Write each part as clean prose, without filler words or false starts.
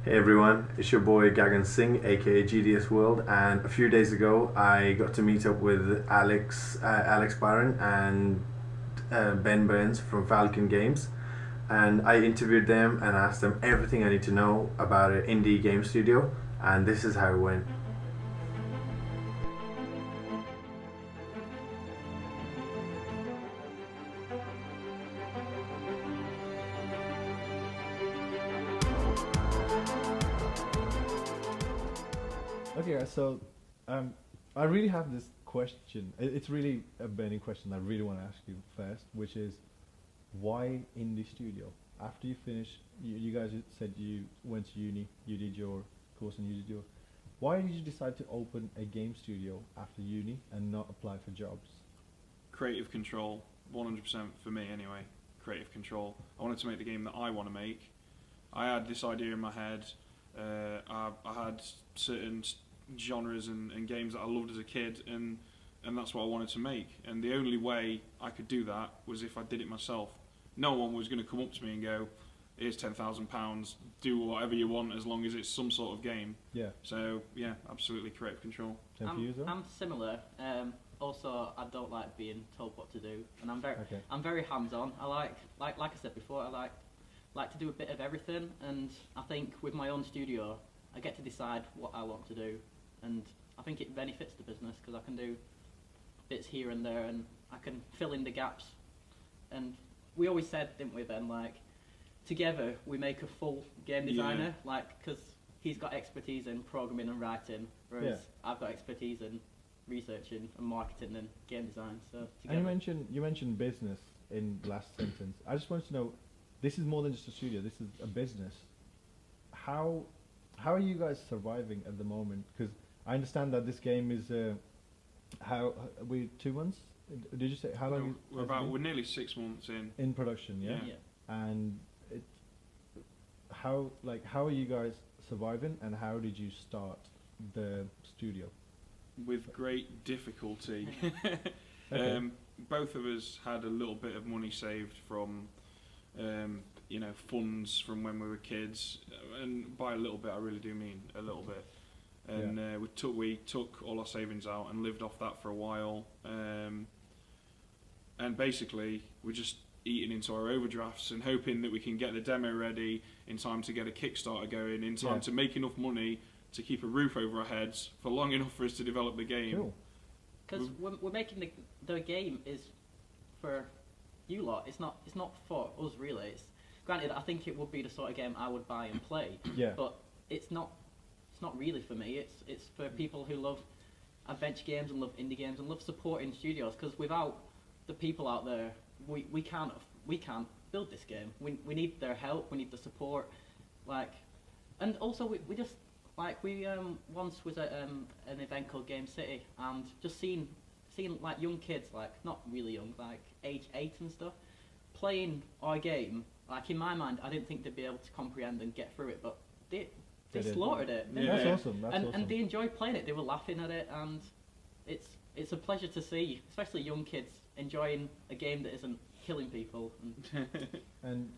Hey everyone, it's your boy Gagan Singh, aka GDSWorld, and a few days ago I got to meet up with Alex Byron and Ben Burns from Falchion Games, and I interviewed them and asked them everything I need to know about an indie game studio, and this is how it went. Okay, so I really have this question. It's really a burning question I really want to ask you first, which is why indie studio? After you finish, you guys said you went to uni, you did your course and you did your... Why did you decide to open a game studio after uni and not apply for jobs? Creative control, 100% for me anyway. Creative control. I wanted to make the game that I want to make. I had this idea in my head. I had certain genres and games that I loved as a kid, and that's what I wanted to make. And the only way I could do that was if I did it myself. No one was going to come up to me and go, here's £10,000, do whatever you want as long as it's some sort of game. Yeah. So yeah, absolutely creative control. I'm similar. Also, I don't like being told what to do, and I'm very hands-on. I like I said before, I like to do a bit of everything, and I think with my own studio, I get to decide what I want to do, and I think it benefits the business because I can do bits here and there, and I can fill in the gaps. And we always said, didn't we, Ben, like, together we make a full game designer, because he's got expertise in programming and writing, whereas I've got expertise in researching and marketing and game design. So together. And you mentioned business in the last sentence. I just wanted to know, this is more than just a studio, this is a business. How are you guys surviving at the moment? Because I understand that this game is, we 2 months? Did you say, how long? We're nearly 6 months in. In production, yeah? Yeah. And how are you guys surviving, and how did you start the studio? With great difficulty. Okay. Both of us had a little bit of money saved from funds from when we were kids, and by a little bit I really do mean a little bit. And we took all our savings out and lived off that for a while, and basically we're just eating into our overdrafts and hoping that we can get the demo ready in time to get a Kickstarter going, in time to make enough money to keep a roof over our heads for long enough for us to develop the game. Cool. Because we're making the game is for you lot. It's not for us really. Granted, I think it would be the sort of game I would buy and play. Yeah. But it's not really for me. It's for people who love adventure games and love indie games and love supporting studios. Because without the people out there, we can't build this game. We need their help. We need the support. And also we just once was at an event called Game City, and just seeing like young kids, like not really young, like age 8 and stuff, playing our game. Like in my mind, I didn't think they'd be able to comprehend and get through it, but they slaughtered it. That's awesome. That's awesome. And they enjoyed playing it. They were laughing at it, and it's a pleasure to see, especially young kids enjoying a game that isn't killing people. And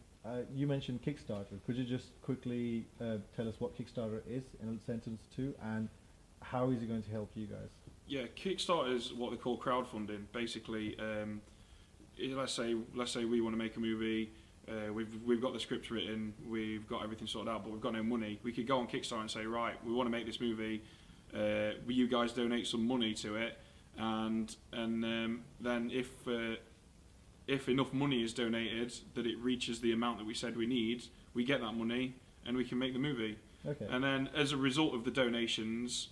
you mentioned Kickstarter. Could you just quickly tell us what Kickstarter is in a sentence too, and how is it going to help you guys? Yeah, Kickstarter is what they call crowdfunding. Basically, let's say we want to make a movie. We've got the script written, we've got everything sorted out, but we've got no money. We could go on Kickstarter and say, right, we want to make this movie. Will you guys donate some money to it? And then if enough money is donated that it reaches the amount that we said we need, we get that money and we can make the movie. Okay. And then as a result of the donations,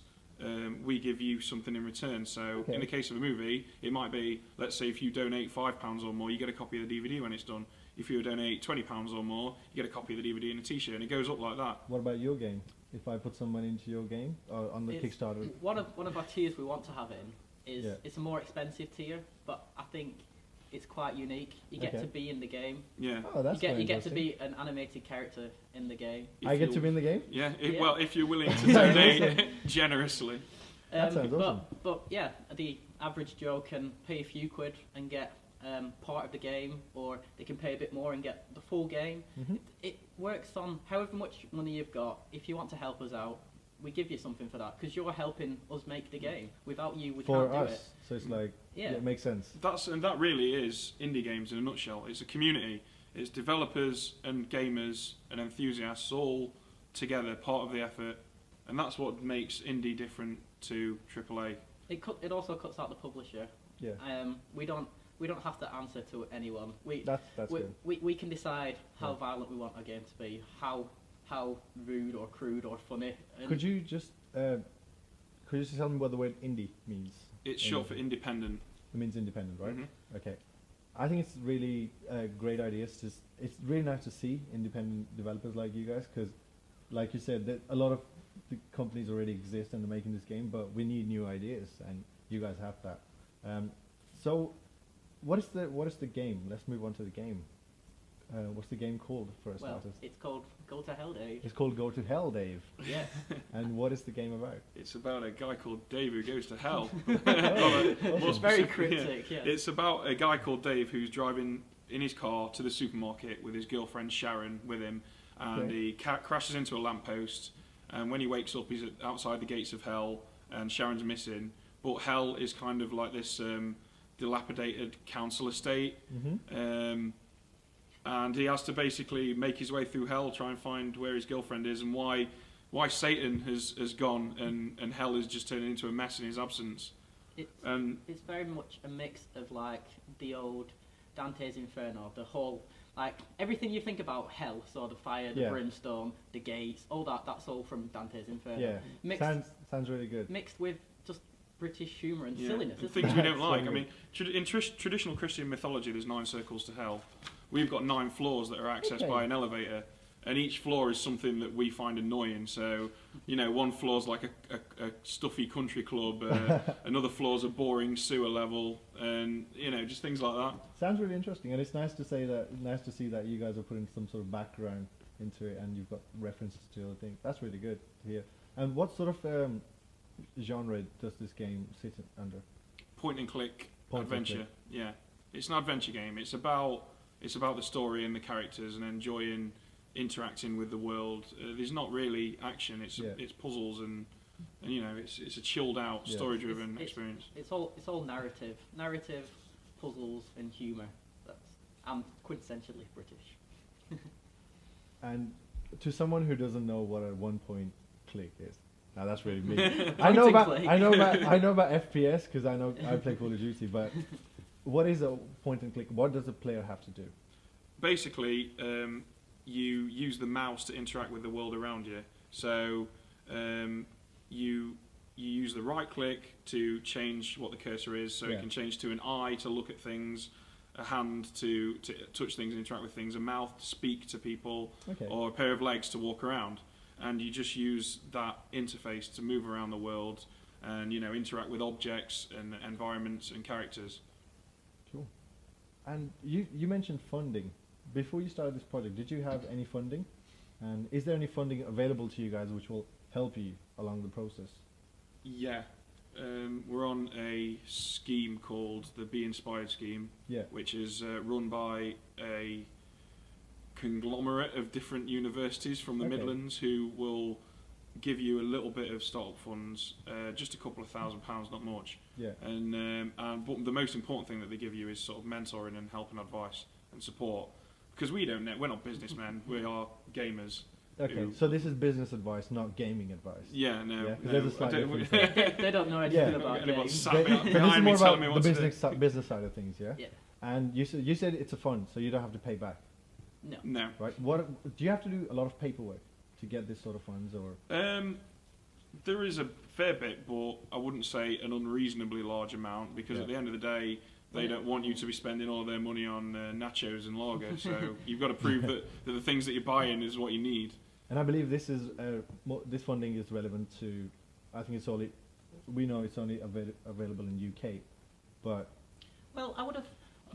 we give you something in return. So in the case of a movie, it might be, let's say if you donate £5 or more, you get a copy of the DVD when it's done. If you donate £20 or more, you get a copy of the DVD and a t-shirt, and it goes up like that. What about your game? If I put some money into your game on the Kickstarter? One of our tiers we want to have it's a more expensive tier, but I think it's quite unique. You get to be in the game. Yeah. Oh, that's you get to be an animated character in the game. I get to be in the game? Yeah. Well, if you're willing to donate generously. That sounds awesome. But yeah, the average Joe can pay a few quid and get part of the game, or they can pay a bit more and get the full game. It works on however much money you've got. If you want to help us out, we give you something for that, because you're helping us make the game. Without you, we can't do it. So it's like, yeah, it makes sense. That really is indie games in a nutshell. It's a community. It's developers and gamers and enthusiasts all together, part of the effort, and that's what makes indie different to AAA. It also cuts out the publisher. Yeah. We don't have to answer to anyone. That's good. We can decide how violent we want our game to be, how rude or crude or funny. Could you just tell me what the word indie means? It's short for independent. It means independent, right? Okay. I think it's really a great idea. It's really nice to see independent developers like you guys, because, like you said, that a lot of the companies already exist and they're making this game, but we need new ideas, and you guys have that. So, what is the game? Let's move on to the game. What's the game called for a starters? It's called Go to Hell, Dave. It's called Go to Hell, Dave. Yeah. And what is the game about? It's about a guy called Dave who goes to hell. It's very cryptic, yeah. It's about a guy called Dave who's driving in his car to the supermarket with his girlfriend Sharon with him, and he crashes into a lamppost, and when he wakes up he's outside the gates of hell, and Sharon's missing, but hell is kind of like this dilapidated council estate. And he has to basically make his way through hell, try and find where his girlfriend is, and why Satan has gone, and hell is just turning into a mess in his absence. It's very much a mix of like the old Dante's Inferno, the whole, like everything you think about hell, so the fire, the brimstone, the gates, all that's all from Dante's Inferno. Yeah, sounds really good. Mixed with just British humour and silliness. And things we don't like. I mean, in traditional Christian mythology, there's 9 circles to hell. We've got 9 floors that are accessed by an elevator, and each floor is something that we find annoying. So, one floor's like a stuffy country club, another floor's a boring sewer level, and just things like that. Sounds really interesting, and it's nice to see that you guys are putting some sort of background into it, and you've got references to other things. That's really good to hear. And what sort of genre does this game sit under? Point and click adventure. Yeah, it's an adventure game. It's about the story and the characters and interacting with the world. There's not really action. It's puzzles and it's a chilled out, story driven experience. It's all narrative, puzzles and humour. I'm quintessentially British. And to someone who doesn't know what a one-point click is, now that's really me. I know about FPS because I play Call of Duty, but what is a point and click? What does the player have to do? Basically, you use the mouse to interact with the world around you. So you use the right click to change what the cursor is. So it can change to an eye to look at things, a hand to touch things and interact with things, a mouth to speak to people, or a pair of legs to walk around. And you just use that interface to move around the world and interact with objects and environments and characters. Cool. And you mentioned funding. Before you started this project, did you have any funding? And is there any funding available to you guys which will help you along the process? Yeah. We're on a scheme called the Be Inspired scheme, which is run by a conglomerate of different universities from the Midlands who will give you a little bit of startup funds, just a couple of £1,000, not much. But the most important thing that they give you is sort of mentoring and help and advice and support, because we're not businessmen, we are gamers. Okay, so this is business advice, not gaming advice. Yeah, no. There's a slight difference. They don't know anything about games. This is more about the business side of things, yeah? Yeah. And you said it's a fund, so you don't have to pay back. No. Right. What do you have to do? A lot of paperwork to get this sort of funds, or? There is a fair bit, but I wouldn't say an unreasonably large amount, because at the end of the day, they don't want you to be spending all their money on nachos and lager. So you've got to prove that the things that you're buying is what you need. And I believe this this funding is relevant to. I think we know it's only available in UK, but. Well, I would have.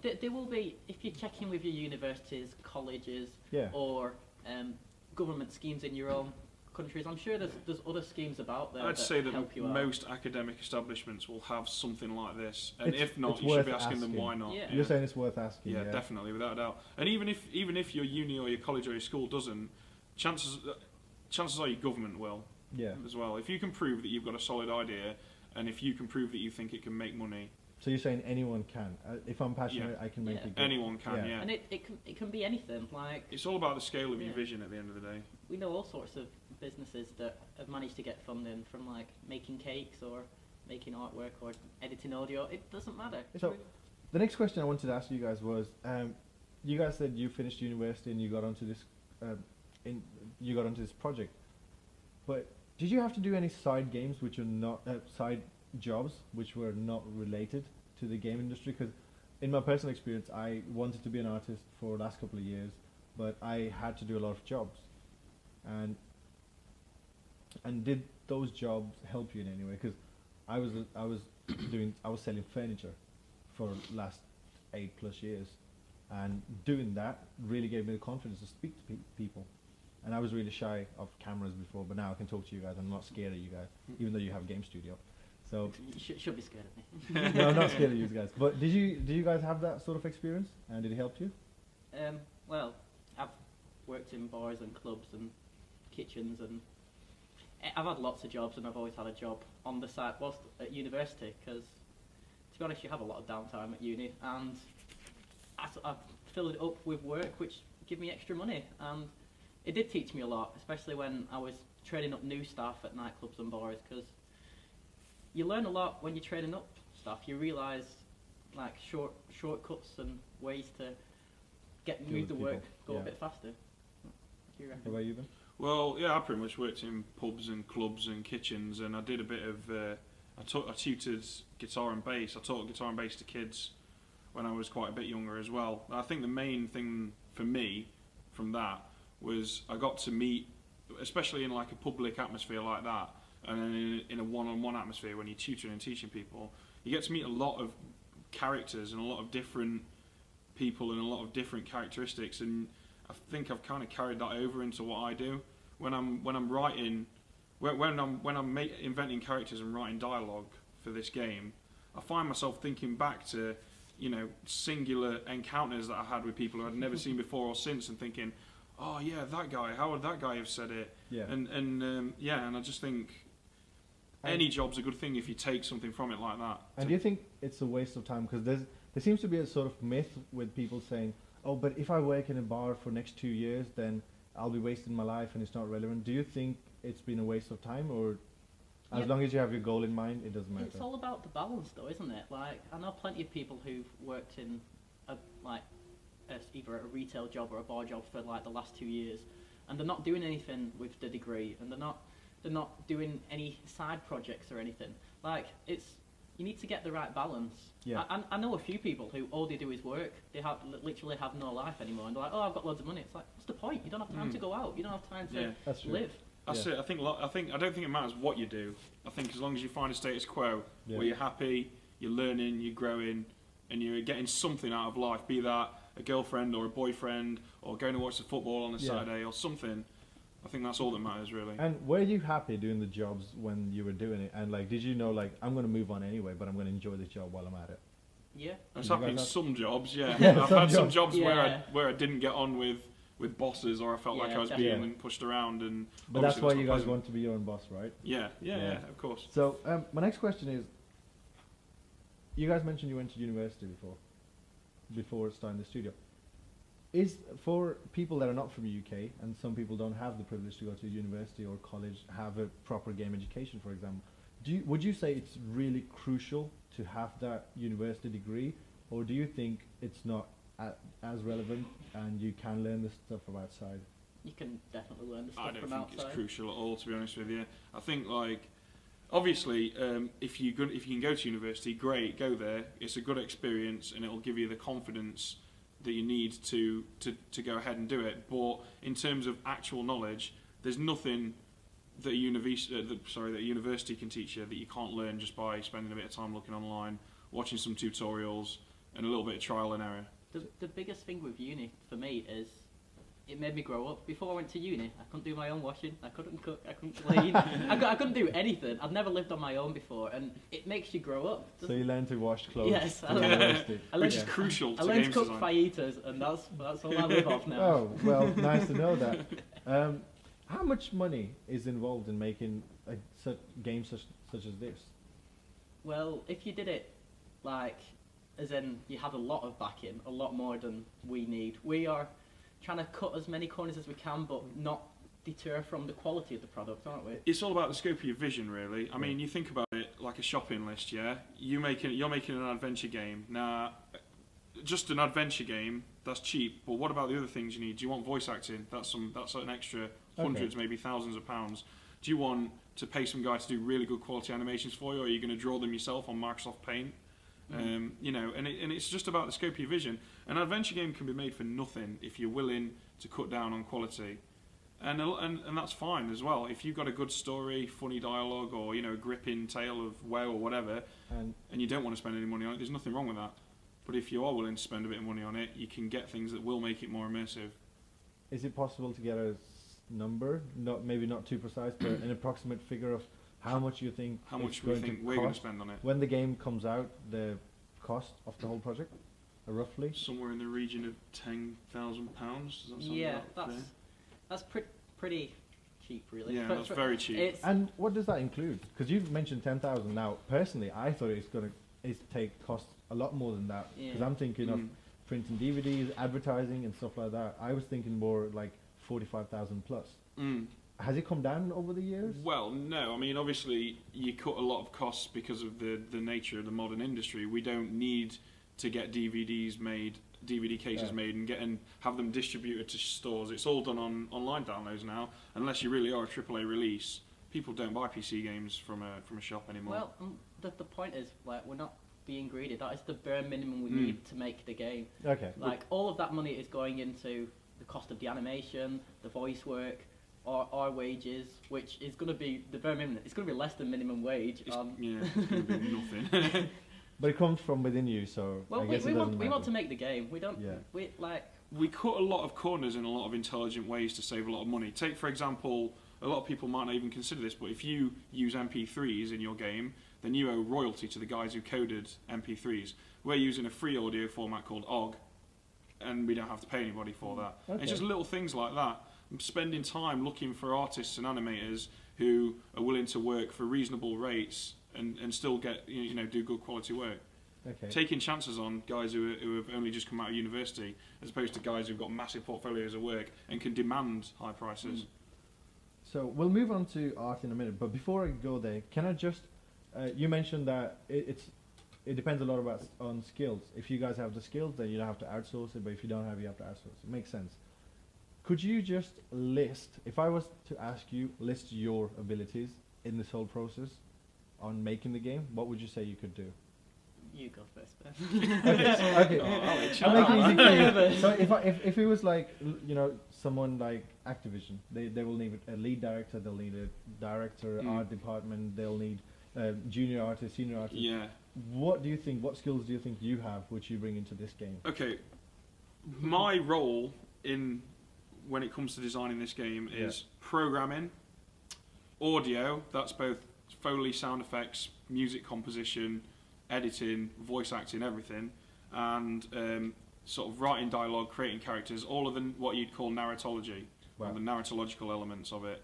There will be, if you're checking with your universities, colleges, or government schemes in your own countries. I'm sure there's other schemes about there I'd that say that help you out. most academic establishments will have something like this, and It's- if not, it's you should be worth asking them asking. why not. Yeah. You're saying it's worth asking. Yeah, definitely, without a doubt. And even if your uni or your college or your school doesn't, chances are your government will Yeah. as well. If you can prove that you've got a solid idea, and if you can prove that you think it can make money, So you're saying anyone can? If I'm passionate, I can make Yeah. it. Good. anyone can. Yeah. Yeah, And it can be anything. Like, it's all about the scale of your Yeah. vision at the end of the day. we know all sorts of businesses that have managed to get funding from like making cakes or making artwork or editing audio. It doesn't matter. So, the next question I wanted to ask you guys was, you guys said you finished university and you got onto this, project, but did you have to do any side games which are not side jobs which were not related to the game industry? Because in my personal experience, I wanted to be an artist for the last couple of years, but I had to do a lot of jobs, and did those jobs help you in any way? Because I was selling furniture for the last 8+ years, and doing that really gave me the confidence to speak to people. And I was really shy of cameras before, but now I can talk to you guys. I'm not scared of you guys, even though you have a game studio. So You should be scared of me. no, I'm not scared of you guys. But did you guys have that sort of experience, and did it help you? Well, I've worked in bars and clubs and kitchens, and I've had lots of jobs, and I've always had a job on the side whilst at university, because to be honest, you have a lot of downtime at uni, and I've filled it up with work which give me extra money, and it did teach me a lot, especially when I was training up new staff at nightclubs and bars, because you learn a lot when you're training up staff. You realise like shortcuts and ways to move the work go a bit faster. What do you reckon? What about you, Ben? Well, yeah, I pretty much worked in pubs and clubs and kitchens, and I did a bit of. I tutored guitar and bass. I taught guitar and bass to kids when I was quite a bit younger as well. I think the main thing for me from that was I got to meet, especially in like a public atmosphere like that, and then in a one-on-one atmosphere when you're tutoring and teaching people, you get to meet a lot of characters and a lot of different people and a lot of different characteristics, and I think I've kind of carried that over into what I do when I'm writing, when I'm inventing characters and writing dialogue for this game. I find myself thinking back to, you know, singular encounters that I had with people who I'd never seen before or since, and thinking, oh yeah, that guy, how would that guy have said it? Yeah. And I just think any job's a good thing if you take something from it like that. And do you think it's a waste of time? Because there seems to be a sort of myth with people saying, oh, but if I work in a bar for next 2 years, then I'll be wasting my life and it's not relevant. Do you think it's been a waste of time, or as long as you have your goal in mind, it doesn't matter? It's all about the balance, though, isn't it? Like, I know plenty of people who've worked in either a retail job or a bar job for like the last 2 years, and they're not doing anything with the degree, and they're not doing any side projects or anything. Like, you need to get the right balance. Yeah. I know a few people who all they do is work. They literally have no life anymore, and they're like, oh, I've got loads of money. It's like, what's the point? You don't have time to go out. You don't have time to That's true. live. That's it. I don't think it matters what you do. I think as long as you find a status quo where you're happy, you're learning, you're growing, and you're getting something out of life, be that a girlfriend or a boyfriend or going to watch the football on a Saturday or something, I think that's all that matters, really. And were you happy doing the jobs when you were doing it? And like, did you know, like, I'm going to move on anyway, but I'm going to enjoy this job while I'm at it? Yeah. I was happy in some jobs, yeah. Yeah, I've some had some jobs. jobs where I didn't get on with bosses, or I felt like I was definitely. being pushed around, and But that's why not you guys pleasant. want to be your own boss, right? Yeah, Yeah. of course. So my next question is, you guys mentioned you went to university before starting the studio. Is for people that are not from the UK, and some people don't have the privilege to go to university or college, have a proper game education, for example, would you say it's really crucial to have that university degree, or do you think it's not as relevant and you can learn this stuff from outside? You can definitely learn the I stuff don't from think outside. it's crucial at all, to be honest with you. I think, like, obviously, if you can go to university, great, go there. It's a good experience, and it'll give you the confidence that you need to go ahead and do it. But in terms of actual knowledge, there's nothing that a university can teach you that you can't learn just by spending a bit of time looking online, watching some tutorials, and a little bit of trial and error. The biggest thing with uni for me is it made me grow up. Before I went to uni, I couldn't do my own washing, I couldn't cook, I couldn't clean, I couldn't do anything. I'd never lived on my own before, and it makes you grow up. So you learn to wash clothes. Yes, I which is crucial to I learned games to cook design. fajitas, and that's all I live off now. Oh, well, nice to know that. How much money is involved in making a game such as this? Well, if you did it like, as in you had a lot of backing, a lot more than we need. We are trying to cut as many corners as we can, but not deter from the quality of the product, aren't we? It's all about the scope of your vision, really. I mean, you think about it like a shopping list, yeah? You're making an adventure game. Now, just an adventure game, that's cheap, but what about the other things you need? Do you want voice acting? That's an extra hundreds, maybe thousands of pounds. Do you want to pay some guy to do really good quality animations for you, or are you going to draw them yourself on Microsoft Paint? You know, and it's just about the scope of your vision. An adventure game can be made for nothing if you're willing to cut down on quality, and that's fine as well. If you've got a good story, funny dialogue, or a gripping tale of woe or whatever, and you don't want to spend any money on it, there's nothing wrong with that. But if you are willing to spend a bit of money on it, you can get things that will make it more immersive. Is it possible to get a number, maybe not too precise, but an approximate figure of how much you think we're going to spend on it when the game comes out? The cost of the whole project, roughly? Somewhere in the region of £10,000. Does that sound about fair? That's pretty cheap, really. Yeah, that's very cheap. And what does that include? Because you've mentioned 10,000. Now, personally, I thought it's going to cost a lot more than that. Because I'm thinking of printing DVDs, advertising, and stuff like that. I was thinking more like 45,000 plus. Has it come down over the years? Well, no. I mean, obviously, you cut a lot of costs because of the nature of the modern industry. We don't need to get DVD cases made and have them distributed to stores. It's all done on online downloads now. Unless you really are a AAA release, people don't buy PC games from a shop anymore. Well, the point is, like, we're not being greedy. That is the bare minimum we need to make the game. Okay. Like, all of that money is going into the cost of the animation, the voice work, our wages, which is going to be the bare minimum. It's going to be less than minimum wage. It's going to be nothing. But it comes from within you, so well, I guess we want to make the game. We don't. Yeah. We cut a lot of corners in a lot of intelligent ways to save a lot of money. Take, for example, a lot of people might not even consider this, but if you use MP3s in your game, then you owe royalty to the guys who coded MP3s. We're using a free audio format called OGG, and we don't have to pay anybody for that. Okay. It's just little things like that. I'm spending time looking for artists and animators who are willing to work for reasonable rates and still get do good quality work. Okay. Taking chances on guys who have only just come out of university, as opposed to guys who've got massive portfolios of work and can demand high prices. So we'll move on to art in a minute, but before I go there, can I just you mentioned that it depends a lot on skills. If you guys have the skills, then you don't have to outsource it, but if you don't have, you have to outsource it. Makes sense. Could you just if I was to ask you, list your abilities in this whole process on making the game, what would you say you could do? You go first, Ben. Okay. I'll make it easy for you. So if it was like, someone like Activision, they will need a lead director, they'll need a director, art department, they'll need junior artist, senior artist. Yeah. What skills do you think you have which you bring into this game? Okay. My role when it comes to designing this game is programming, audio, that's both Foley, sound effects, music composition, editing, voice acting, everything, and sort of writing dialogue, creating characters, all of what you'd call narratology, or the narratological elements of it,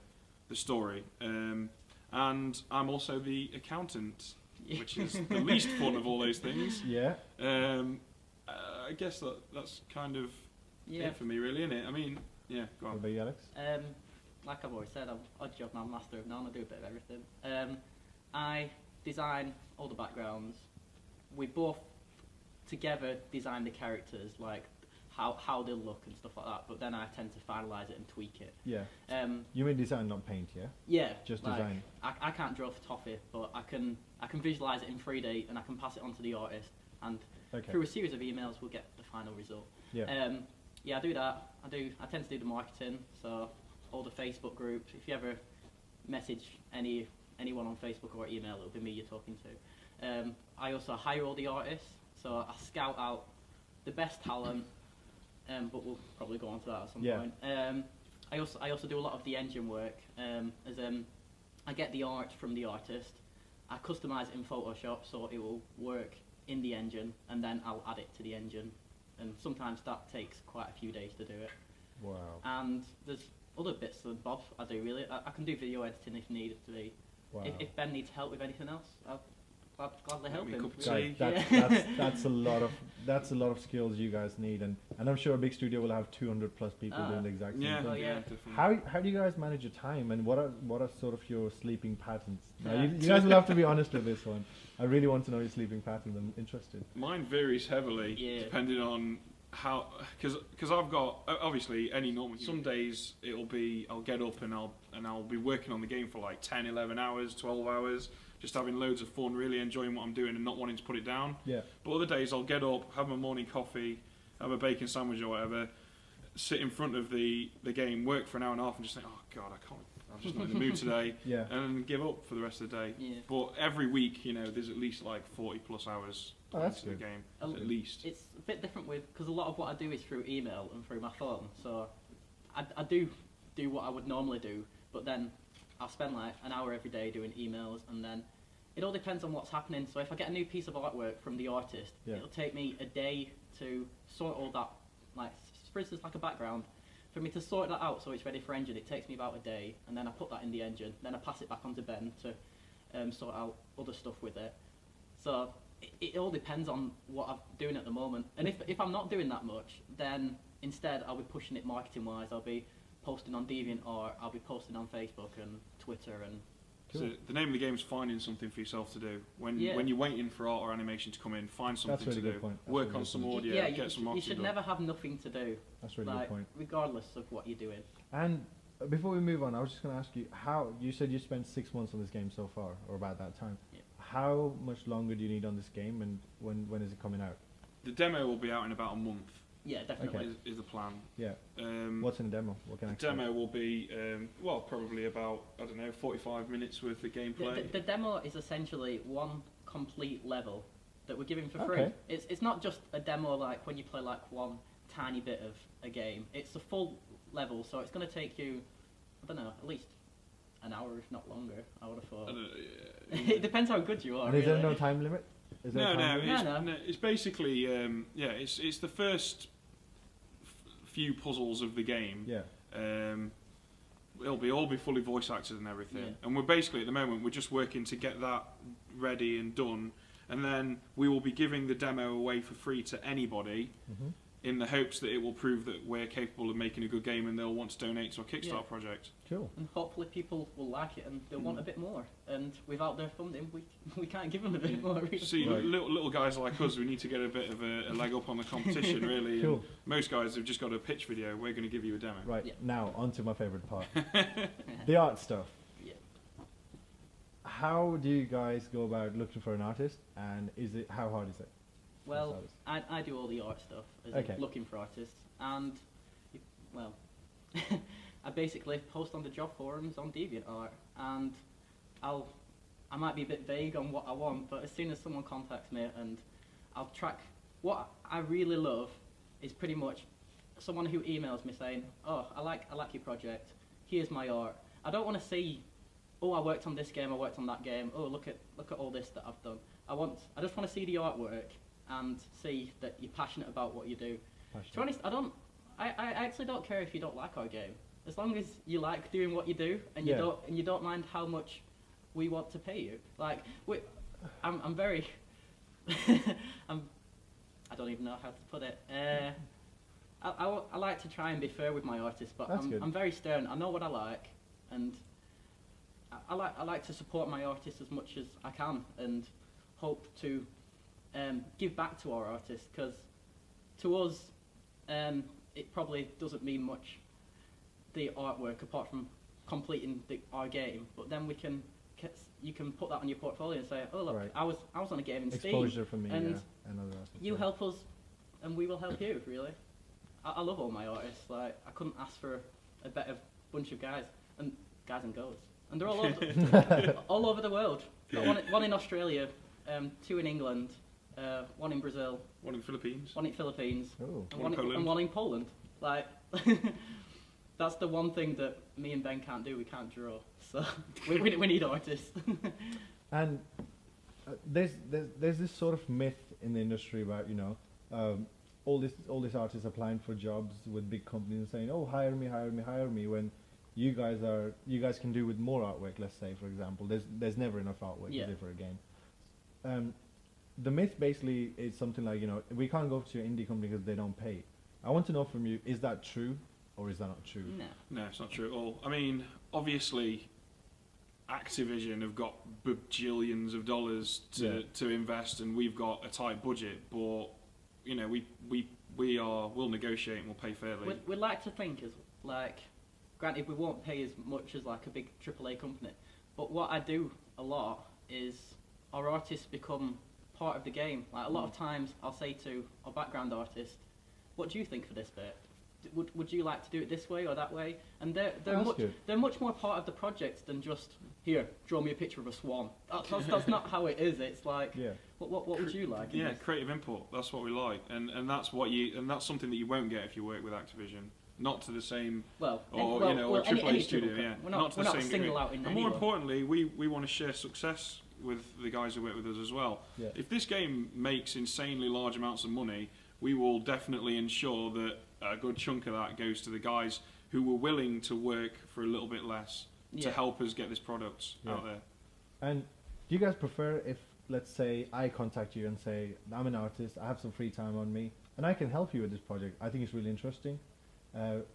the story. And I'm also the accountant, which is the least fun of all those things. Yeah. I guess that's kind of it for me, really, isn't it? I mean, yeah, go on. What about you, Alex? Like I've always said, I'm odd job man, master of none. I do a bit of everything. I design all the backgrounds. We both together design the characters, like how they'll look and stuff like that. But then I tend to finalise it and tweak it. Yeah. You mean design, not paint, yeah? Yeah. Just design. I can't draw for toffee, but I can visualise it in 3D and I can pass it on to the artist, and through a series of emails we'll get the final result. Yeah. I do that. I tend to do the marketing, so all the Facebook groups. If you ever message anyone on Facebook or email, it'll be me you're talking to. I also hire all the artists, so I scout out the best talent, but we'll probably go on to that at some Yeah. point. I also do a lot of the engine work, I get the art from the artist, I customise it in Photoshop so it will work in the engine, and then I'll add it to the engine, and sometimes that takes quite a few days to do it. Wow. And there's other bits and bobs I do really. I can do video editing if needed to be. Wow. If Ben needs help with anything else, I'll gladly help him. Guys, really. that's a lot of skills you guys need, and I'm sure a big studio will have 200 plus people doing the exact same Yeah, thing. yeah, definitely. How do you guys manage your time, and what are sort of your sleeping patterns? Now, you guys will have to be honest with this one. I really want to know your sleeping patterns. I'm interested. Mine varies heavily depending on how, because I've got obviously any normal. Some days I'll get up and I'll be working on the game for like 10, 11 hours, 12 hours, just having loads of fun, really enjoying what I'm doing and not wanting to put it down. Yeah. But other days I'll get up, have my morning coffee, have a bacon sandwich or whatever, sit in front of the game, work for an hour and a half, and just think, oh God, I'm just not in the mood today, Yeah. and then give up for the rest of the day. Yeah. But every week, there's at least like 40 plus hours Oh, that's into the good. game, Oh, at least. It's a bit different because a lot of what I do is through email and through my phone. So I do what I would normally do, but then I'll spend like an hour every day doing emails, and then it all depends on what's happening. So if I get a new piece of artwork from the artist, it'll take me a day to sort all that, like for instance like a background. For me to sort that out so it's ready for engine, it takes me about a day, and then I put that in the engine, then I pass it back on to Ben to sort out other stuff with it. So it all depends on what I'm doing at the moment. And if I'm not doing that much, then instead I'll be pushing it marketing-wise. I'll be posting on DeviantArt, I'll be posting on Facebook and Twitter and... Cool. So the name of the game is finding something for yourself to do. When you're waiting for art or animation to come in, find something That's a really to good do. point. That's Work a really on good some point. audio, get some you marketing should done. never have nothing to do, That's a really good point. regardless of what you're doing. And before we move on, I was just going to ask you, how you said you spent 6 months on this game so far, or about that time. Yeah. How much longer do you need on this game, and when is it coming out? The demo will be out in about a month. Yeah, definitely. Okay. Is the plan. Yeah. What's in the demo? What can I The demo will be, probably about, 45 minutes worth of gameplay. The demo is essentially one complete level that we're giving for free. Okay. It's not just a demo like when you play like one tiny bit of a game. It's a full level, so it's going to take you, at least an hour, if not longer, I would have thought. It depends how good you are. And is there really. no time limit? Is there a time limit? No. It's basically, it's the first few puzzles of the game. Yeah. It'll all be fully voice acted and everything. Yeah. And we're basically, at the moment, we're just working to get that ready and done. And then we will be giving the demo away for free to anybody, Mm-hmm. in the hopes that it will prove that we're capable of making a good game and they'll want to donate to our Kickstarter project. Cool. And hopefully people will like it and they'll want a bit more. And without their funding, we can't give them a bit more. Really. See, Right. little guys like us, we need to get a bit of a leg up on the competition, really. Cool. And most guys have just got a pitch video. We're going to give you a demo. Right, Yeah. now on to my favourite part. The art stuff. Yeah. How do you guys go about looking for an artist, and how hard is it? Well, I do all the art stuff, as in Okay. looking for artists, and I basically post on the job forums on DeviantArt, and I might be a bit vague on what I want, but as soon as someone contacts me, and I'll track. What I really love is pretty much someone who emails me saying, "Oh, I like your project. Here's my art." I don't want to see, "Oh, I worked on this game. I worked on that game. Oh, look at all this that I've done." I just want to see the artwork and see that you're passionate about what you do. To be honest, I actually don't care if you don't like our game, as long as you like doing what you do and you don't mind how much we want to pay you. Like I'm very, I don't even know how to put it. I like to try and be fair with my artists, but I'm very stern. I know what I like, and I like to support my artists as much as I can, and hope to give back to our artists, because to us it probably doesn't mean much, the artwork, apart from completing our game, but then you can put that on your portfolio and say, "Oh look, Right. I was on a game in Exposure Steam, for me, and and other artists. you help us and we will help you." Really, I love all my artists. Like, I couldn't ask for a better bunch of guys and girls, and they're all over all over the world. Got one in Australia, 2 in England, one in Brazil, one in the Philippines, one in Philippines, Oh. and one in Poland. Like, that's the one thing that me and Ben can't do. We can't draw, so we need artists. And there's this sort of myth in the industry about, you know, all these artists applying for jobs with big companies and saying, oh, hire me, when you guys can do with more artwork. Let's say, for example, there's never enough artwork Yeah. is there for a game. The myth basically is something like, you know, we can't go to an indie company because they don't pay. I want to know from you, is that true or is that not true? No, it's not true at all. I mean, obviously, Activision have got bajillions of dollars to invest, and we've got a tight budget. But you know, we'll negotiate and we'll pay fairly. We'd like to think as like, granted, we won't pay as much as like a big AAA company. But what I do a lot is our artists become part of the game. Like a lot of times, I'll say to our background artist, "What do you think for this bit? Would you like to do it this way or that way?" And they're much more part of the project than just, here, draw me a picture of a swan. That's not how it is. It's like, what would you like? Yeah, creative input. That's what we like, and that's something that you won't get if you work with Activision. Not to the same, or a AAA studio. Yeah, we're not to the same single out in. And more importantly, we want to share success with the guys who work with us as well. Yeah. If this game makes insanely large amounts of money, we will definitely ensure that a good chunk of that goes to the guys who were willing to work for a little bit less to help us get this product out there. And do you guys prefer if, let's say, I contact you and say, I'm an artist, I have some free time on me, and I can help you with this project, I think it's really interesting,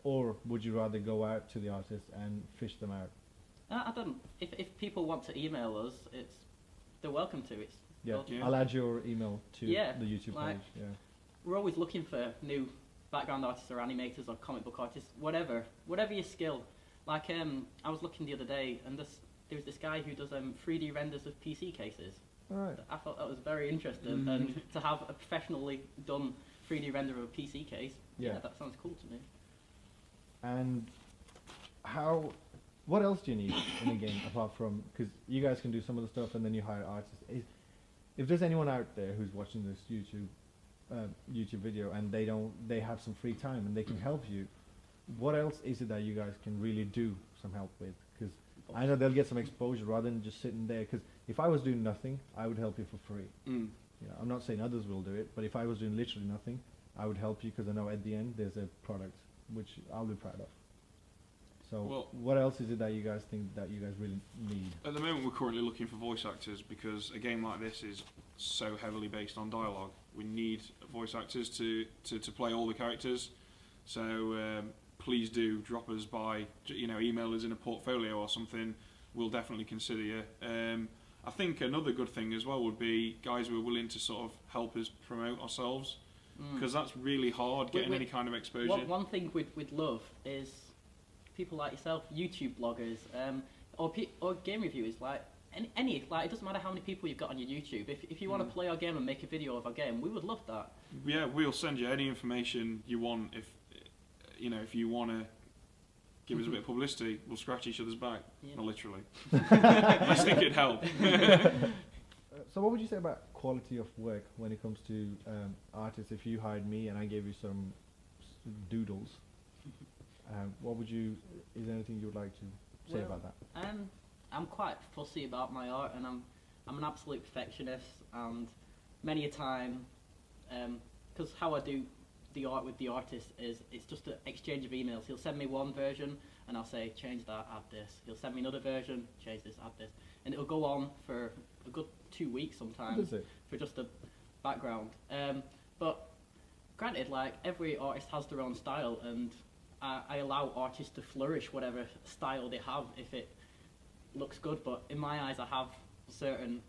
or would you rather go out to the artist and fish them out? I don't. If people want to email us, they're welcome to. I'll add your email to the YouTube like, page. Yeah. We're always looking for new background artists or animators or comic book artists, whatever your skill. Like I was looking the other day, and there was this guy who does 3D renders of PC cases. All right. I thought that was very interesting, and to have a professionally done 3D render of a PC case, that sounds cool to me. And what else do you need in a game apart from, because you guys can do some of the stuff and then you hire artists. If there's anyone out there who's watching this YouTube video and they have some free time and they can help you, what else is it that you guys can really do some help with? Because I know they'll get some exposure rather than just sitting there. Because if I was doing nothing, I would help you for free. You know, I'm not saying others will do it, but if I was doing literally nothing, I would help you because I know at the end there's a product which I'll be proud of. So what else is it that you guys think that you guys really need? At the moment, we're currently looking for voice actors because a game like this is so heavily based on dialogue. We need voice actors to play all the characters. So please do drop us by, email us in a portfolio or something. We'll definitely consider you. I think another good thing as well would be guys who are willing to sort of help us promote ourselves, because that's really hard getting any kind of exposure. One thing we'd love is people like yourself, YouTube bloggers, or game reviewers, like any like it doesn't matter how many people you've got on your YouTube. If you want to play our game and make a video of our game, we would love that. Yeah, we'll send you any information you want. If you want to give us a bit of publicity, we'll scratch each other's back. Not literally. I think it'd help. So what would you say about quality of work when it comes to artists? If you hired me and I gave you some doodles, is there anything you would like to say about that? I'm quite fussy about my art, and I'm an absolute perfectionist, and many a time, because how I do the art with the artist is it's just an exchange of emails. He'll send me one version and I'll say change that, add this. He'll send me another version, change this, add this, and it'll go on for a good 2 weeks sometimes for just a background. But granted, like every artist has their own style, and I allow artists to flourish whatever style they have if it looks good. But in my eyes, I have certain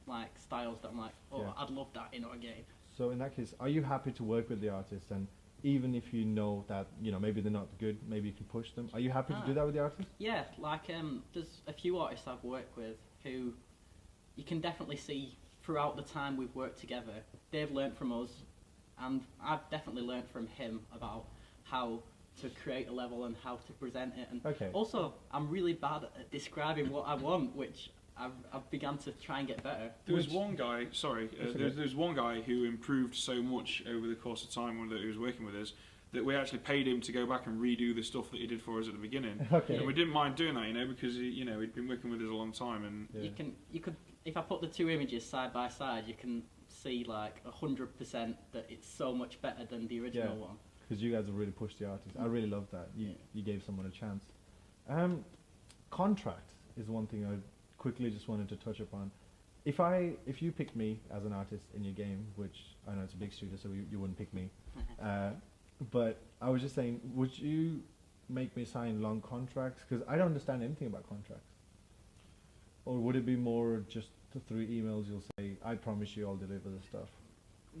like styles that I'm like, I'd love that in our game. So in that case, are you happy to work with the artist, and even if you know that maybe they're not good, maybe you can push them? Are you happy to do that with the artist? Yeah, like there's a few artists I've worked with who you can definitely see throughout the time we've worked together, they've learnt from us, and I've definitely learnt from him about how to create a level and how to present it. And also, I'm really bad at describing what I want, which I've begun to try and get better. There was one guy, there's one guy who improved so much over the course of time when he was working with us that we actually paid him to go back and redo the stuff that he did for us at the beginning. Okay. And we didn't mind doing that, because he'd been working with us a long time. And you could, if I put the two images side by side, you can see like 100% that it's so much better than the original one. Because you guys have really pushed the artist. I really love that. You gave someone a chance. Contract is one thing I quickly just wanted to touch upon. If you picked me as an artist in your game, which I know it's a big studio, so you wouldn't pick me, but I was just saying, would you make me sign long contracts? Because I don't understand anything about contracts. Or would it be more just through emails you'll say, I promise you I'll deliver the stuff?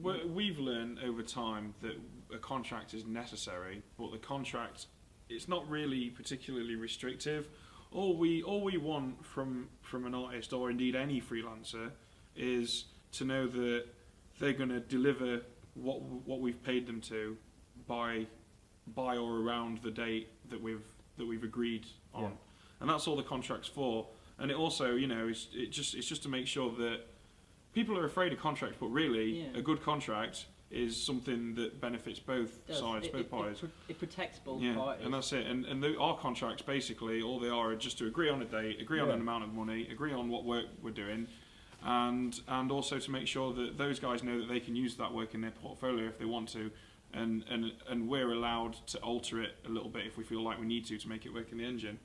We've learned over time that a contract is necessary, but the contract, it's not really particularly restrictive. All we want from an artist, or indeed any freelancer, is to know that they're going to deliver what we've paid them to by or around the date that we've agreed on, and that's all the contract's for. And it also, it's just to make sure that people are afraid of contracts, but really a good contract is something that benefits both sides, both parties. It protects both parties. Yeah, and that's it. And our contracts, basically, all they are just to agree on a date, agree on an amount of money, agree on what work we're doing, and also to make sure that those guys know that they can use that work in their portfolio if they want to, and we're allowed to alter it a little bit if we feel like we need to make it work in the engine.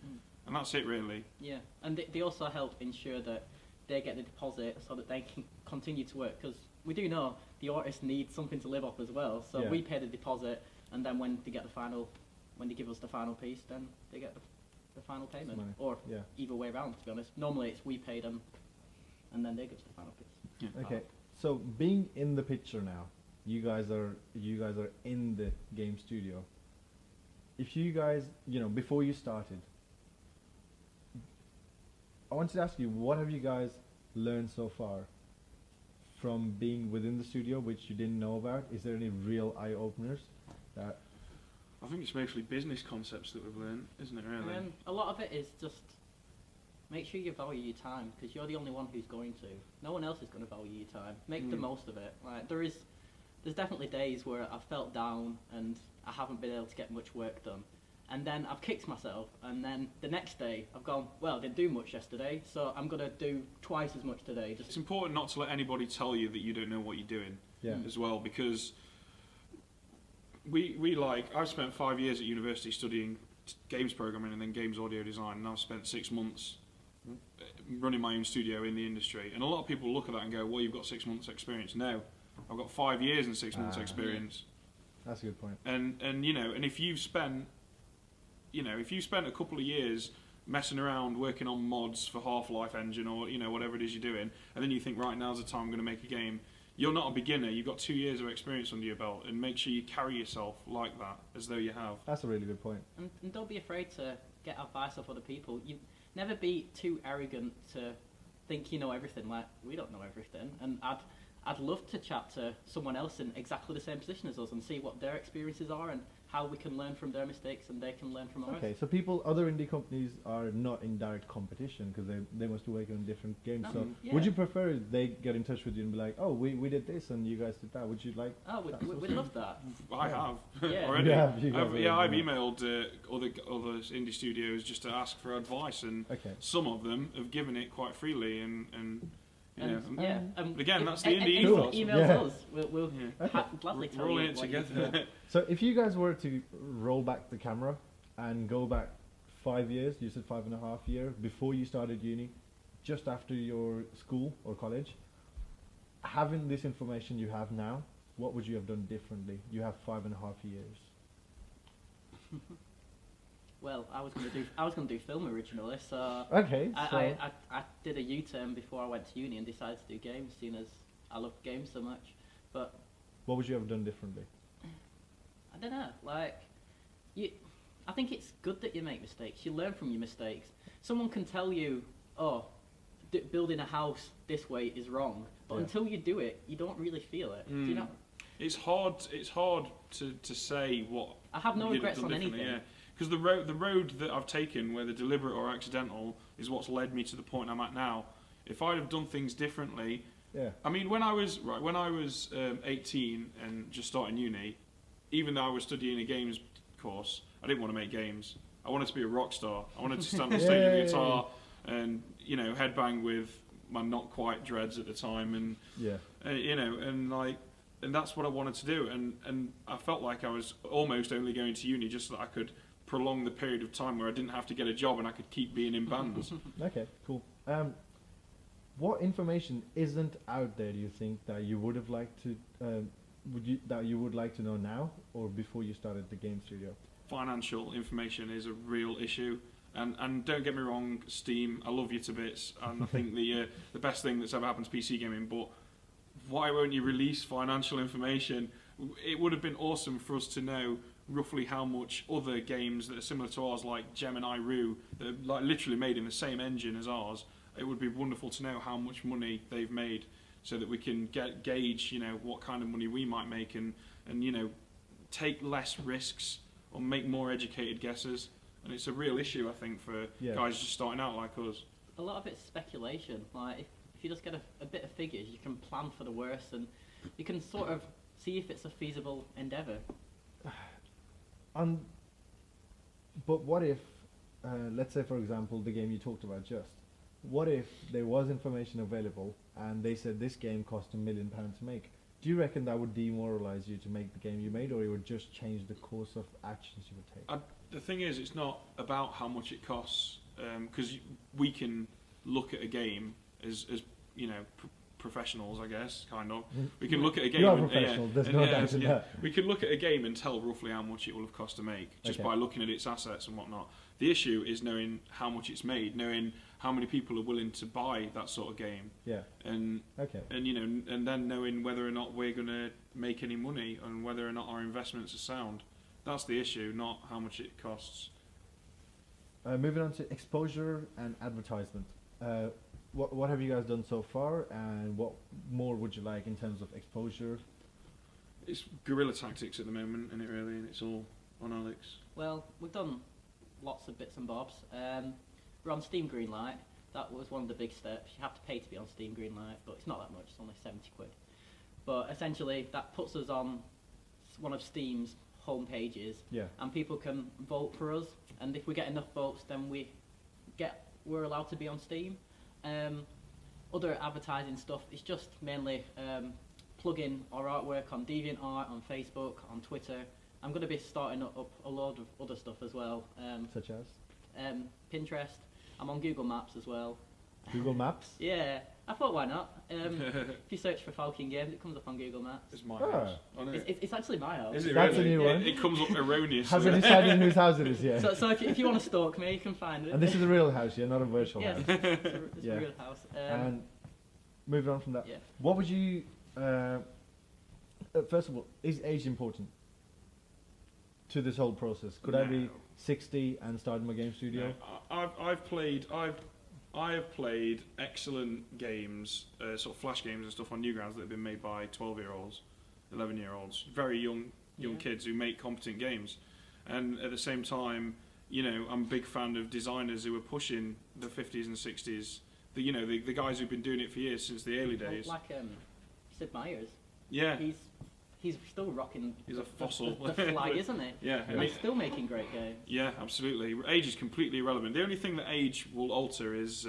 And that's it, really. Yeah, and they also help ensure that they get the deposit so that they can continue to work, because we do know the artists need something to live off as well. So we pay the deposit, and then when they give us the final piece, then they get the final payment, or either way around. To be honest, normally it's we pay them, and then they give us the final piece. Yeah. Okay, so being in the picture now, you guys are in the game studio. If you guys, before you started, I wanted to ask you, what have you guys learned so far from being within the studio, which you didn't know about? Is there any real eye-openers? I think it's mostly business concepts that we've learned, isn't it, really? A lot of it is just make sure you value your time, because you're the only one who's going to. No one else is going to value your time. Make the most of it. Like, there's definitely days where I've felt down and I haven't been able to get much work done. And then I've kicked myself, and then the next day I've gone, well, I didn't do much yesterday, so I'm going to do twice as much today. It's important not to let anybody tell you that you don't know what you're doing as well, because I've spent 5 years at university studying games programming and then games audio design, and I've spent 6 months running my own studio in the industry. And a lot of people look at that and go, well, you've got 6 months experience. No, I've got 5 years and 6 months experience. That's a good point. And if you've spent a couple of years messing around working on mods for Half-Life Engine or whatever it is you're doing, and then you think, right, now's the time I'm going to make a game, you're not a beginner. You've got 2 years of experience under your belt, and make sure you carry yourself like that, as though you have. That's a really good point. And don't be afraid to get advice off other people. You never be too arrogant to think you know everything. Like, we don't know everything, and I'd love to chat to someone else in exactly the same position as us and see what their experiences are and how we can learn from their mistakes and they can learn from ours. Okay, so other indie companies are not in direct competition because they must be working on different games. So would you prefer they get in touch with you and be like, oh, we did this and you guys did that? Would you like? Oh, we'd love that. I have already. I've emailed other indie studios just to ask for advice, and some of them have given it quite freely, and again, that's the indie ethos. Emails us. We'll gladly tell you it together. So if you guys were to roll back the camera and go back 5 years, you said 5.5 years, before you started uni, just after your school or college, having this information you have now, what would you have done differently? You have 5.5 years. Well, I was going to do film originally, so I did a U-turn before I went to uni and decided to do games, seeing as I love games so much. But what would you have done differently? I don't know. I think it's good that you make mistakes. You learn from your mistakes. Someone can tell you, oh, building a house this way is wrong, but until you do it, you don't really feel it. Do you know? It's hard to say what. I have no regrets on anything. Yeah. Because the road that I've taken, whether deliberate or accidental, is what's led me to the point I'm at now. If I'd have done things differently, Yeah. I mean, when I was 18 and just starting uni, even though I was studying a games course, I didn't want to make games. I wanted to be a rock star. I wanted to stand on stage with a guitar and headbang with my not quite dreads at the time, and and that's what I wanted to do. And I felt like I was almost only going to uni just so that I could prolong the period of time where I didn't have to get a job and I could keep being in bands. Okay, cool. What information isn't out there, do you think, that you would have liked to that you would like to know now or before you started the game studio? Financial information is a real issue, and don't get me wrong, Steam, I love you to bits, and I think the best thing that's ever happened to PC gaming, but why won't you release financial information? It would have been awesome for us to know roughly how much other games that are similar to ours, like Gemini Rue, that are like literally made in the same engine as ours. It would be wonderful to know how much money they've made, so that we can gauge, what kind of money we might make, and take less risks or make more educated guesses. And it's a real issue, I think, for guys just starting out like us. A lot of it's speculation. Like if you just get a bit of figures, you can plan for the worst, and you can sort of see if it's a feasible endeavour. But what if, let's say for example, the game you talked about what if there was information available and they said this game cost £1 million to make? Do you reckon that would demoralise you to make the game you made, or it would just change the course of actions you would take? The thing is, it's not about how much it costs, because we can look at a game as professionals, I guess, kind of. We can look at a game. You are professional. There's no doubt in that. We can look at a game and tell roughly how much it will have cost to make, just by looking at its assets and whatnot. The issue is knowing how much it's made, knowing how many people are willing to buy that sort of game. Yeah. And then knowing whether or not we're going to make any money and whether or not our investments are sound. That's the issue, not how much it costs. Moving on to exposure and advertisement. What have you guys done so far, and what more would you like in terms of exposure? It's guerrilla tactics at the moment, isn't it really? And it's all on Alex. Well, we've done lots of bits and bobs. We're on Steam Greenlight. That was one of the big steps. You have to pay to be on Steam Greenlight, but it's not that much. It's only 70 quid. But essentially, that puts us on one of Steam's home pages, and people can vote for us. And if we get enough votes, then we're allowed to be on Steam. Other advertising stuff is just mainly plugging our artwork on DeviantArt, on Facebook, on Twitter. I'm going to be starting up a load of other stuff as well. Such as? Pinterest. I'm on Google Maps as well. Google Maps? Yeah, I thought why not? If you search for Falchion Games, it comes up on Google Maps. It's my house. Oh, no. It's actually my house. Is it That's really? a new one. It comes up erroneously. Hasn't decided whose house it is yet. So if you want to stalk me, you can find it. And this is a real house, not a virtual house. It's a real house. And moving on from that, Yeah. what would you... first of all, is age important to this whole process? Could I be 60 and start my game studio? No. I have played excellent games, sort of flash games and stuff on Newgrounds that have been made by 12-year-olds, 11-year-olds, very young kids who make competent games. And at the same time, I'm a big fan of designers who are pushing the 50s and 60s. The guys who've been doing it for years, since the early days. Like Sid Meier's. Yeah. He's still rocking. He's a fossil. The flag, isn't he? Yeah. And he's still making great games. Yeah, absolutely. Age is completely irrelevant. The only thing that age will alter is,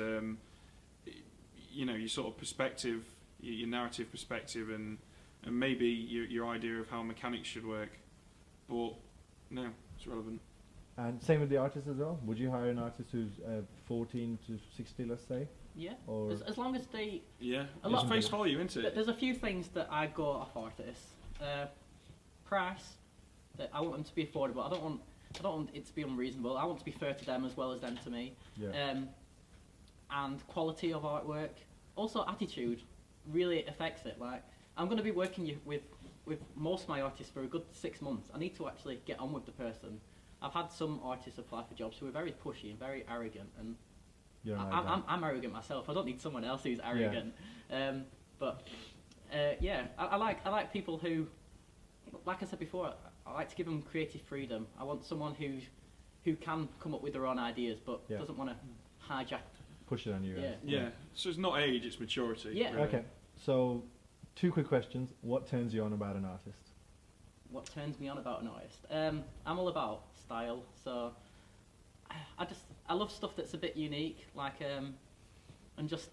your sort of perspective, your narrative perspective, and maybe your idea of how mechanics should work. But no, it's relevant. And same with the artist as well? Would you hire an artist who's 14 to 60, let's say? Yeah, or as long as they... Yeah, it's face value, isn't it? There's a few things that I go off artists. Price, that I want them to be affordable. I don't want it to be unreasonable. I want to be fair to them as well as them to me. Yeah. And quality of artwork. Also attitude really affects it. Like, I'm going to be working with most of my artists for a good 6 months. I need to actually get on with the person. I've had some artists apply for jobs who are very pushy and very arrogant, and I'm arrogant myself. I don't need someone else who's arrogant. Yeah. I like people who, like I said before, I like to give them creative freedom. I want someone who can come up with their own ideas, but doesn't want to hijack push it on you guys. Yeah. So it's not age, it's maturity. Yeah. Really. Okay. So, 2 quick questions. What turns you on about an artist? What turns me on about an artist? I'm all about style, so I love stuff that's a bit unique, like and just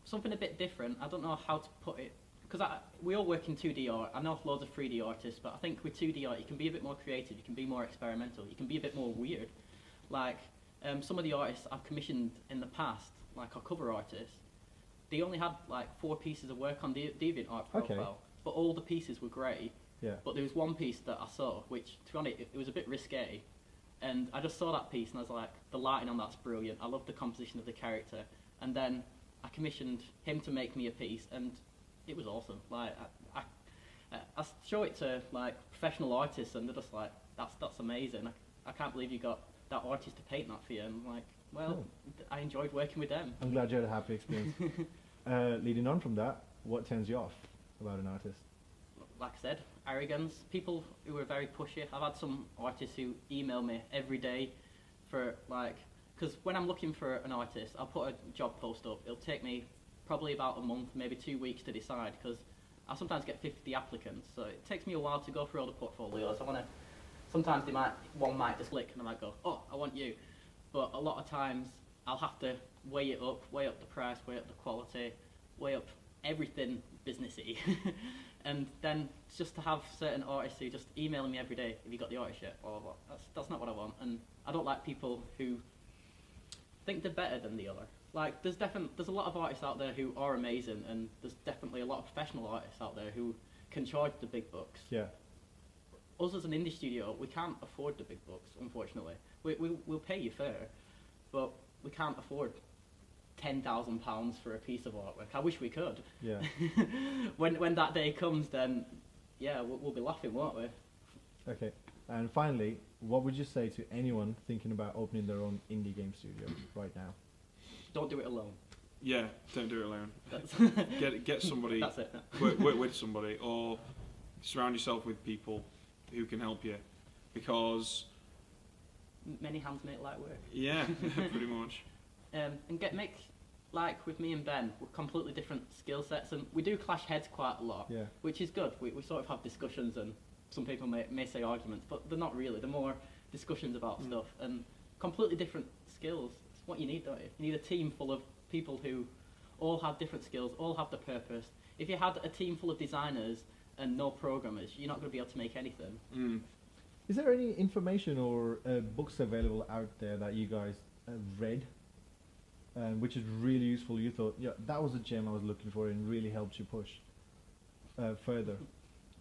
something a bit different. I don't know how to put it, because we all work in 2D art. I know loads of 3D artists, but I think with 2D art you can be a bit more creative, you can be more experimental, you can be a bit more weird. Like some of the artists I've commissioned in the past, like our cover artists, they only had like 4 pieces of work on DeviantArt profile, but all the pieces were great. Yeah. But there was one piece that I saw, which, to be honest, it was a bit risque. And I just saw that piece and I was like, the lighting on that's brilliant. I love the composition of the character. And then I commissioned him to make me a piece, and it was awesome. Like, I show it to like professional artists, and they're just like, that's amazing. I can't believe you got that artist to paint that for you. And I'm like, well, I enjoyed working with them. I'm glad you had a happy experience. Leading on from that, what turns you off about an artist? Like I said, arrogance. People who are very pushy. I've had some artists who email me every day for like, because when I'm looking for an artist, I'll put a job post up. It'll take me probably about a month, maybe 2 weeks to decide, because I sometimes get 50 applicants, so it takes me a while to go through all the portfolios. Sometimes one might just click and I might go, oh, I want you. But a lot of times I'll have to weigh up the price, weigh up the quality, weigh up everything businessy. And then just to have certain artists who just email me every day, have you got the artist yet? Or what? That's not what I want. And I don't like people who think they're better than the other. Like, there's a lot of artists out there who are amazing, and there's definitely a lot of professional artists out there who can charge the big bucks. Yeah. Us as an indie studio, we can't afford the big bucks, unfortunately. We'll pay you fair, but we can't afford £10,000 for a piece of artwork. I wish we could. Yeah. when that day comes, then yeah, we'll be laughing, won't we? Okay. And finally, what would you say to anyone thinking about opening their own indie game studio right now? Don't do it alone. Yeah, don't do it alone. Get somebody. That's it. Work with somebody, or surround yourself with people who can help you, because many hands make light work. Yeah, pretty much. And make, like with me and Ben, we're completely different skill sets, and we do clash heads quite a lot, which is good. We sort of have discussions, and some people may say arguments, but they're not really. They're more discussions about stuff, and completely different skills. It's what you need, don't you? You need a team full of people who all have different skills, all have the purpose. If you had a team full of designers and no programmers, you're not going to be able to make anything. Is there any information or books available out there that you guys read, which is really useful? You thought, yeah, that was a gem I was looking for and really helped you push further?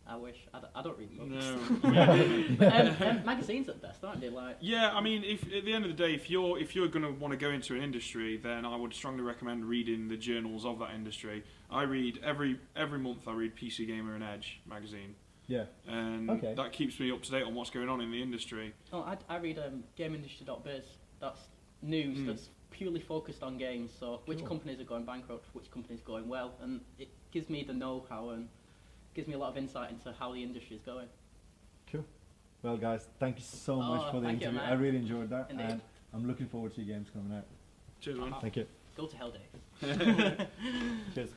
I wish. I don't read books. No. Magazines at best, aren't they? Like. Yeah, I mean, if at the end of the day, if you're going to want to go into an industry, then I would strongly recommend reading the journals of that industry. I read every month. I read PC Gamer and Edge magazine. Yeah. And that keeps me up to date on what's going on in the industry. Oh, I read GameIndustry.biz. That's news that's purely focused on games. So which companies are going bankrupt, which companies are going well, and it gives me the know-how and gives me a lot of insight into how the industry is going. Cool. Well, guys, thank you so much for the interview. I really enjoyed that, and I'm looking forward to your games coming out. Cheers, man. Thank you. Go to hell, Dave. Cheers.